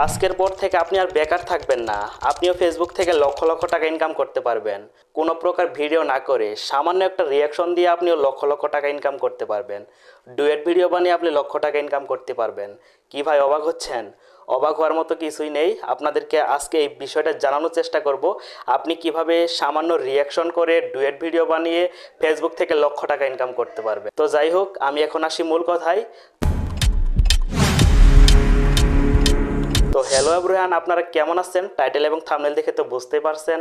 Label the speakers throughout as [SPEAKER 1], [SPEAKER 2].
[SPEAKER 1] আজকের পর থেকে আপনি আর বেকার থাকবেন না। আপনিও ফেসবুক থেকে লক্ষ লক্ষ টাকা ইনকাম করতে পারবেন। কোনো প্রকার ভিডিও না করে সামান্য একটা রিয়াকশন দিয়ে আপনিও লক্ষ লক্ষ টাকা ইনকাম করতে পারবেন। ডুয়েট ভিডিও বানিয়ে আপনি লক্ষ টাকা ইনকাম করতে পারবেন। কি ভাই, অবাক হচ্ছেন? অবাক হওয়ার মতো কিছুই নেই। আপনাদেরকে আজকে এই বিষয়টা জানানোর চেষ্টা করব আপনি কিভাবে সামান্য রিয়াকশন করে ডুয়েট ভিডিও বানিয়ে ফেসবুক থেকে লক্ষ টাকা ইনকাম করতে পারবেন। তো যাই হোক, আমি এখন আসি মূল কথায়। তো হ্যালো এভরিওয়ান, আপনারা কেমন আছেন? টাইটেল এবং থাম্বনেল দেখে তো বুঝতেই পারছেন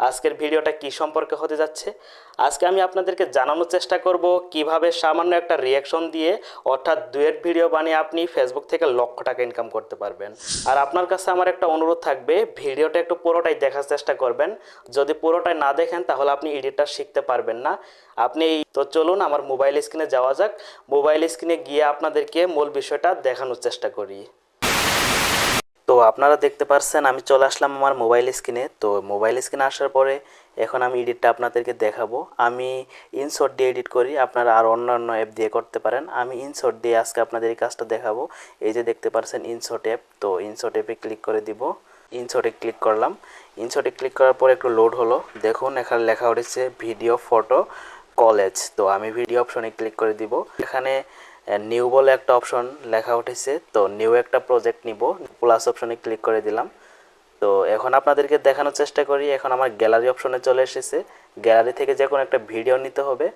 [SPEAKER 1] আজকের ভিডিওটা কি সম্পর্কে হতে যাচ্ছে। আজকে আমি আপনাদেরকে জানানোর চেষ্টা করব কিভাবে সামান্য একটা রিয়াকশন দিয়ে অর্থাৎ ডুয়েট ভিডিও বানিয়ে আপনি ফেসবুক থেকে লক্ষ টাকা ইনকাম করতে পারবেন। আর আপনার কাছে আমার একটা অনুরোধ থাকবে, ভিডিওটা একটু পুরোটাই দেখার চেষ্টা করবেন। যদি পুরোটাই না দেখেন তাহলে আপনি এডিটটা শিখতে পারবেন না। তো চলুন আমার মোবাইল স্ক্রিনে যাওয়া যাক। মোবাইল স্ক্রিনে গিয়ে আপনাদেরকে মূল বিষয়টা দেখানোর চেষ্টা করি। তো আপনারা দেখতে পাচ্ছেন আমি চলে আসলাম আমার মোবাইল স্ক্রিনে। তো মোবাইল স্ক্রিনে আসার পরে এখন আমি এডিটটা আপনাদেরকে দেখাবো। আমি ইনশট দিয়ে এডিট করি, আপনারা আর অন্যান্য অ্যাপ দিয়ে করতে পারেন। আমি ইনশট দিয়ে আজকে আপনাদের এই কাজটা দেখাবো। এই যে দেখতে পাচ্ছেন ইনশট অ্যাপ, তো ইনশট অ্যাপে ক্লিক করে দিব। ইনশটে ক্লিক করলাম। ইনশটে ক্লিক করার পরে একটু লোড হলো। দেখুন এখানে লেখা উঠেছে ভিডিও ফটো কলেজ। তো আমি ভিডিও অপশনে ক্লিক করে দিব। এখানে নিউ বলে একটা অপশন লেখা উঠেছে, তো নিউ একটা প্রজেক্ট নিব। প্লাস অপশনে ক্লিক করে দিলাম। তো এখন আপনাদেরকে দেখানোর চেষ্টা করি। এখন আমার গ্যালারি অপশনে চলে এসেছে। গ্যালারি থেকে যে কোনো একটা ভিডিও নিতে হবে।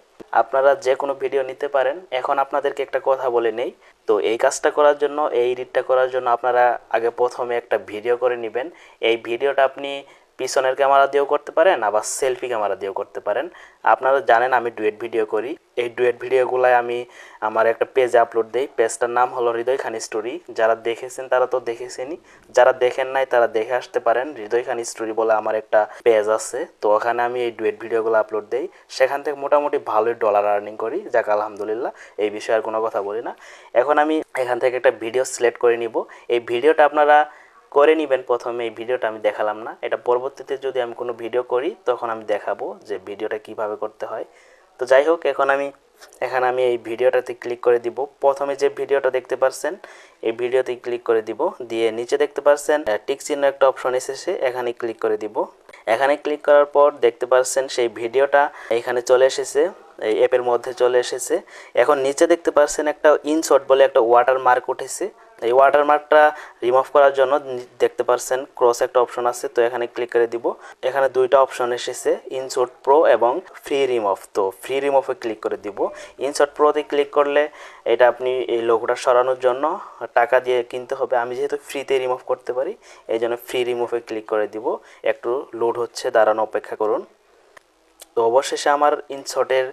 [SPEAKER 1] আপনারা যে কোনো ভিডিও নিতে পারেন। এখন আপনাদেরকে একটা কথা বলে নেই, তো এই কাজটা করার জন্য, এই এডিটটা করার জন্য আপনারা আগে প্রথমে একটা ভিডিও করে নেবেন। এই ভিডিওটা আপনি পিছনের ক্যামেরা দিয়েও করতে পারেন, আবার সেলফি ক্যামেরা দিয়েও করতে পারেন। আপনারা জানেন আমি ডুয়েট ভিডিও করি। এই ডুয়েট ভিডিওগুলাই আমি আমার একটা পেজে আপলোড দিই। পেজটার নাম হলো হৃদয় খান স্টোরি। যারা দেখেছেন তারা তো দেখেছেনই, যারা দেখেন নাই তারা দেখে আসতে পারেন। হৃদয় খান স্টোরি বলে আমার একটা পেজ আছে, তো ওখানে আমি এই ডুয়েট ভিডিওগুলো আপলোড দিই। সেখান থেকে মোটামুটি ভালোই ডলার আর্নিং করি, যাক আলহামদুলিল্লাহ। এই বিষয়ে আর কোনো কথা বলি না। এখন আমি এখান থেকে একটা ভিডিও সিলেক্ট করে নিব। এই ভিডিওটা আপনারা করে নেবেন। প্রথমে এই ভিডিওটা আমি দেখালাম না, এটা পরবর্তীতে যদি আমি কোনো ভিডিও করি তখন আমি দেখাবো যে ভিডিওটা কিভাবে করতে হয়। তো যাই হোক, এখানে আমি এই ভিডিওটাতে ক্লিক করে দিব। প্রথমে যে ভিডিওটা দেখতে পাচ্ছেন এই ভিডিওতে ক্লিক করে দিব। দিয়ে নিচে দেখতে পাচ্ছেন টিক চিহ্ন একটা অপশন এসেছে, এখানে ক্লিক করে দিব। এখানে ক্লিক করার পর দেখতে পাচ্ছেন সেই ভিডিওটা এখানে চলে এসেছে, এই অ্যাপের মধ্যে চলে এসেছে। এখন নিচে দেখতে পাচ্ছেন একটা ইনশট বলে একটা ওয়াটার মার্ক উঠেছে। এই ওয়াটারমার্কটা রিমুভ করার জন্য দেখতে পাচ্ছেন ক্রস একটা অপশন আছে, তো এখানে ক্লিক করে দিব। এখানে দুইটা অপশন এসেছে, ইনশট প্রো এবং ফ্রি রিমুভ। তো ফ্রি রিমুভে ক্লিক করে দিব। ইনশট প্রোতে ক্লিক করলে এটা আপনি এই লোগোটা সরানোর জন্য টাকা দিয়ে কিনতে হবে। আমি যেহেতু ফ্রিতে রিমুভ করতে পারি এই জন্য ফ্রি রিমুভে ক্লিক করে দিব। একটু লোড হচ্ছে, দাঁড়ানো অপেক্ষা করুন। তো অবশেষে আমার ইনশটের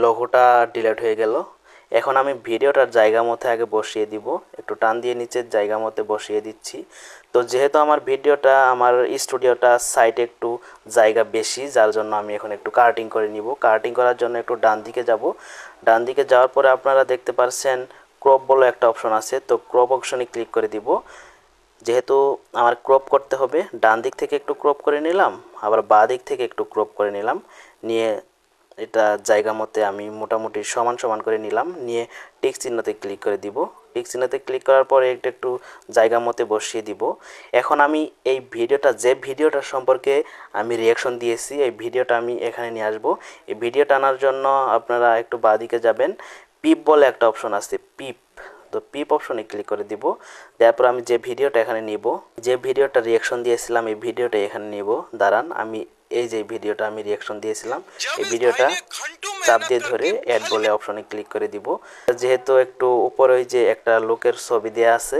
[SPEAKER 1] লোগোটা ডিলিট হয়ে গেল। এখন আমি ভিডিওটার জায়গা মতো আগে বসিয়ে দিব, একটু টান দিয়ে নিচের জায়গা মতো বসিয়ে দিচ্ছি। তো যেহেতু আমার ভিডিওটা, আমার স্টুডিওটা সাইডে একটু জায়গা বেশি, যার জন্য আমি এখন একটু কাটিং করে নিব। কাটিং করার জন্য একটু ডান দিকে যাব। ডান দিকে যাওয়ার পরে আপনারা দেখতে পাচ্ছেন ক্রপ বলে একটা অপশন আছে, তো ক্রপ অপশনে ক্লিক করে দিব। যেহেতু আমার ক্রপ করতে হবে, ডান দিক থেকে একটু ক্রপ করে নিলাম, আবার বাঁ দিক থেকে একটু ক্রপ করে নিলাম। নিয়ে এটা জায়গা মতে আমি মোটামুটি সমান সমান করে নিলাম। নিয়ে টিক চিহ্নতে ক্লিক করে দিব। টিক চিহ্নতে ক্লিক করার পরে একটু জায়গা মতে বসিয়ে দিব। এখন আমি এই ভিডিওটা, যে ভিডিওটা সম্পর্কে আমি রিয়াকশন দিয়েছি, এই ভিডিওটা আমি এখানে নিয়ে আসবো। এই ভিডিওটা আনার জন্য আপনারা একটু বাঁ দিকে যাবেন। পিপ বলে একটা অপশন আছে, পিপ। তো পিপ অপশনে ক্লিক করে দিব। তারপর আমি যে ভিডিওটা এখানে নিব, যে ভিডিওটা রিয়াকশন দিয়েছিলাম এই ভিডিওটা এখানে নিব। দাঁড়ান, আমি এই যে ভিডিওটা আমি রিয়াকশন দিয়েছিলাম এই ভিডিওটা চাপ দিয়ে ধরে অ্যাড বলে অপশনে ক্লিক করে দিব। যেহেতু একটু উপরে ওই যে একটা লোকের ছবি দেওয়া আছে,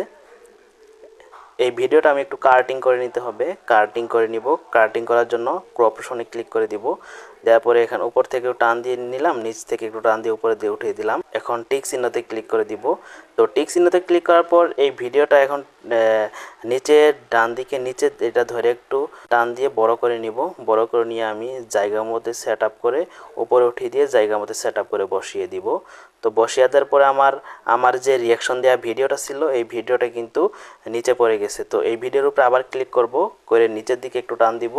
[SPEAKER 1] এই ভিডিওটা আমি একটু কাটিং করে নিতে হবে। কাটিং করে নিব। কাটিং করার জন্য ক্রপ অপশনে ক্লিক করে দিব। দেওয়ার পরে এখানে উপর থেকে টান দিয়ে নিলাম, নিচ থেকে একটু টান দিয়ে উপরে দিয়ে উঠিয়ে দিলাম। এখন টিক চিহ্নতে ক্লিক করে দিব। তো টিক চিহ্নতে ক্লিক করার পর এই ভিডিওটা এখন নিচে ডান দিকে নিচে এটা ধরে একটু টান দিয়ে বড় করে নিব। বড় করে নিয়ে আমি জায়গার মধ্যে সেট আপ করে উপরে উঠিয়ে দিয়ে জায়গার মধ্যে সেট আপ করে বসিয়ে দিব। তো বসিয়ে দেওয়ার পরে আমার যে রিয়াকশন দেওয়া ভিডিওটা ছিল এই ভিডিওটা কিন্তু নিচে পড়ে গেছে। তো এই ভিডিওর উপরে আবার ক্লিক করব, করে নিচের দিকে একটু টান দিব,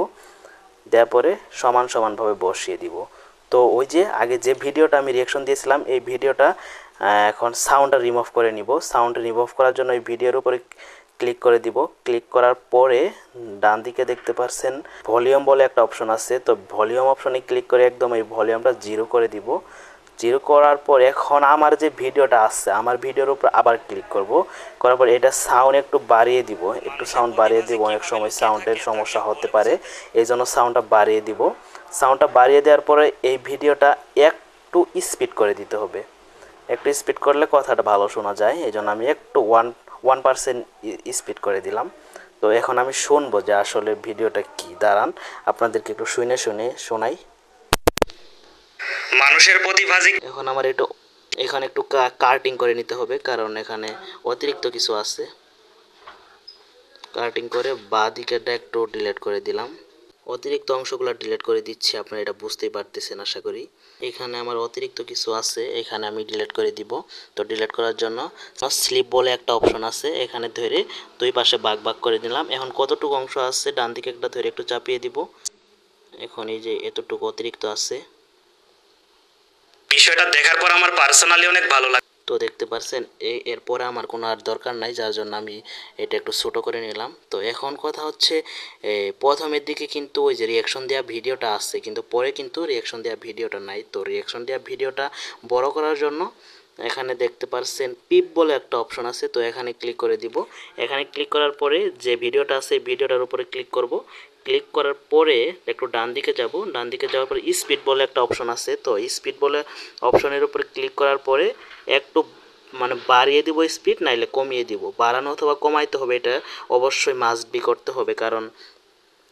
[SPEAKER 1] দেওয়ার পরে সমান সমানভাবে বসিয়ে দিব। তো ওই যে আগে যে ভিডিওটা আমি রিয়াকশন দিয়েছিলাম এই ভিডিওটা এখন সাউন্ডটা রিমুভ করে নিব। সাউন্ড রিমুভ করার জন্য এই ভিডিওর উপরে ক্লিক করে দিব। ক্লিক করার পরে ডান দিকে দেখতে পাচ্ছেন ভলিউম বলে একটা অপশন আছে, তো ভলিউম অপশনে ক্লিক করে একদম এই ভলিউমটা 0 করে দিব। 0 করার পর এখন আমার যে ভিডিওটা আছে আমার ভিডিওর উপর আবার ক্লিক করব। করার পর এটা সাউন্ড একটু বাড়িয়ে দিব, একটু সাউন্ড বাড়িয়ে দিব। অনেক সময় সাউন্ডের সমস্যা হতে পারে, এই জন্য সাউন্ডটা বাড়িয়ে দিব। সাউন্ডটা বাড়িয়ে দেওয়ার পরে এই ভিডিওটা একটু স্পিড করে দিতে হবে। একটু স্পিড করলে কথাটা ভালো শোনা যায়, এই জন্য আমি একটু 1% স্পিড করে দিলাম। তো এখন আমি শুনবো যে আসলে ভিডিওটা কি। দাঁড়ান আপনাদেরকে একটু শোনাই। মানুষের প্রতিভা এখন আমার এখানে একটু কার্টিং করে নিতে হবে, কারণ এখানে অতিরিক্ত কিছু আছে। কার্টিং করে বাঁ দিকেরটা একটু ডিলিট করে দিলাম, অতিরিক্ত অংশগুলো ডিলিট করে দিচ্ছি। আপনারা এটা বুঝতেই পারতেছেন আশা করি। এখানে আমার অতিরিক্ত কিছু আছে, এখানে আমি ডিলিট করে দিব। তো ডিলিট করার জন্য স্লিপ বলে একটা অপশন আছে, এখানে ধরে দুই পাশে ভাগ করে দিলাম। এখন কতটুকু অংশ আছে ডান দিকে একটা ধরে একটু চাপিয়ে দিব। এখন এই যে এতটুকু অতিরিক্ত আছে, বিষয়টা দেখার পর আমার পার্সোনালি অনেক ভালো লাগে। তো দেখতে পাচ্ছেন এরপরে আমার কোনো আর দরকার নাই, যার জন্য আমি এটা একটু ছোটো করে নিলাম। তো এখন কথা হচ্ছে প্রথমের দিকে কিন্তু ওই যে রিয়াকশন দেওয়া ভিডিওটা আসছে, কিন্তু পরে কিন্তু রিয়াকশন দেওয়া ভিডিওটা নাই। তো রিয়াকশন দেওয়া ভিডিওটা বড় করার জন্য এখানে দেখতে পাচ্ছেন পিপ বলে একটা অপশন আছে, তো এখানে ক্লিক করে দিব। এখানে ক্লিক করার পরে যে ভিডিওটা আছে ভিডিওটার উপরে ক্লিক করব। ক্লিক করার পরে একটু ডান দিকে যাব, ডান দিকে যাওয়ার পরে স্পিড বলে একটা অপশন আছে, তো স্পিড বলে অপশনের উপরে ক্লিক করার পরে একটু মানে বাড়িয়ে দিব স্পিড, নাইলে কমিয়ে দিব। বাড়ানো অথবা কমাইতে হবে, এটা অবশ্যই মাস্ট বি করতে হবে, কারণ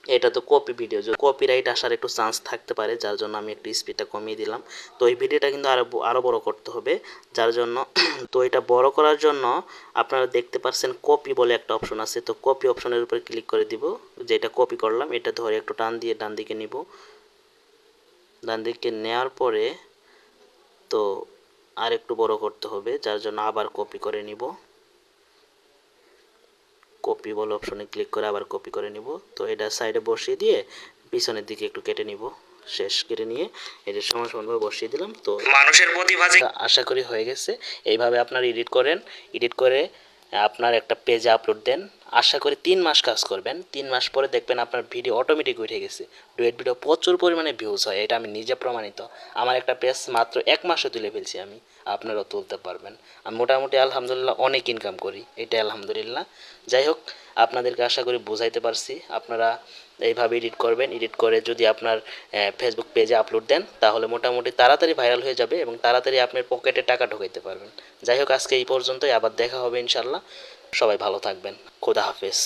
[SPEAKER 1] এটা তো কপি ভিডিও, যে কপিরাইট আসার একটু চান্স থাকতে পারে, যার জন্য আমি একটু স্পিডটা কমিয়ে দিলাম। তো এই ভিডিওটা কিন্তু আরও বড় করতে হবে, যার জন্য তো এটা বড় করার জন্য আপনারা দেখতে পাচ্ছেন কপি বলে একটা অপশন আছে, তো কপি অপশনের উপরে ক্লিক করে দিব। যেটা কপি করলাম এটা ধরে একটু টান দিয়ে ডান দিকে নিব। ডান দিকে নেওয়ার পরে তো আর একটু বড় করতে হবে, যার জন্য আবার কপি করে নিব। কপি বলে অপশনে ক্লিক করে আবার কপি করে নিব। তো এটা সাইডে বসিয়ে দিয়ে পিছনের দিকে একটু কেটে নিব। শেষ কেটে নিয়ে এটা সমানভাবে বসিয়ে দিলাম। তো মানুষের প্রতিভা আশা করি হয়ে গেছে। এইভাবে আপনারা এডিট করেন, এডিট করে আপনার একটা পেজে আপলোড দেন। আশা করি 3 মাস কাজ করবেন, 3 মাস পরে দেখবেন আপনার ভিডিও অটোমেটিক উঠে গেছে। ডুয়েট ভিডিও প্রচুর পরিমাণে ভিউজ হয়, এটা আমি নিজে প্রমাণিত। আমার একটা পেজ মাত্র 1 মাসে তুলে ফেলছি আমি, আপনারাও তুলতে পারবেন। আমি মোটামুটি আলহামদুলিল্লাহ অনেক ইনকাম করি, এটাই আলহামদুলিল্লাহ। যাই হোক, আপনাদেরকে আশা করি বুঝাইতে পারছি। আপনারা এইভাবে এডিট করবেন, এডিট করে যদি আপনার ফেসবুক পেজে আপলোড দেন তাহলে মোটামুটি তাড়াতাড়ি ভাইরাল হয়ে যাবে এবং তাড়াতাড়ি আপনার পকেটে টাকা ঢোকাইতে পারবেন। যাই হোক, আজকে এই পর্যন্তই, আবার দেখা হবে ইনশাল্লাহ। সবাই ভালো থাকবেন, খোদা হাফেজ।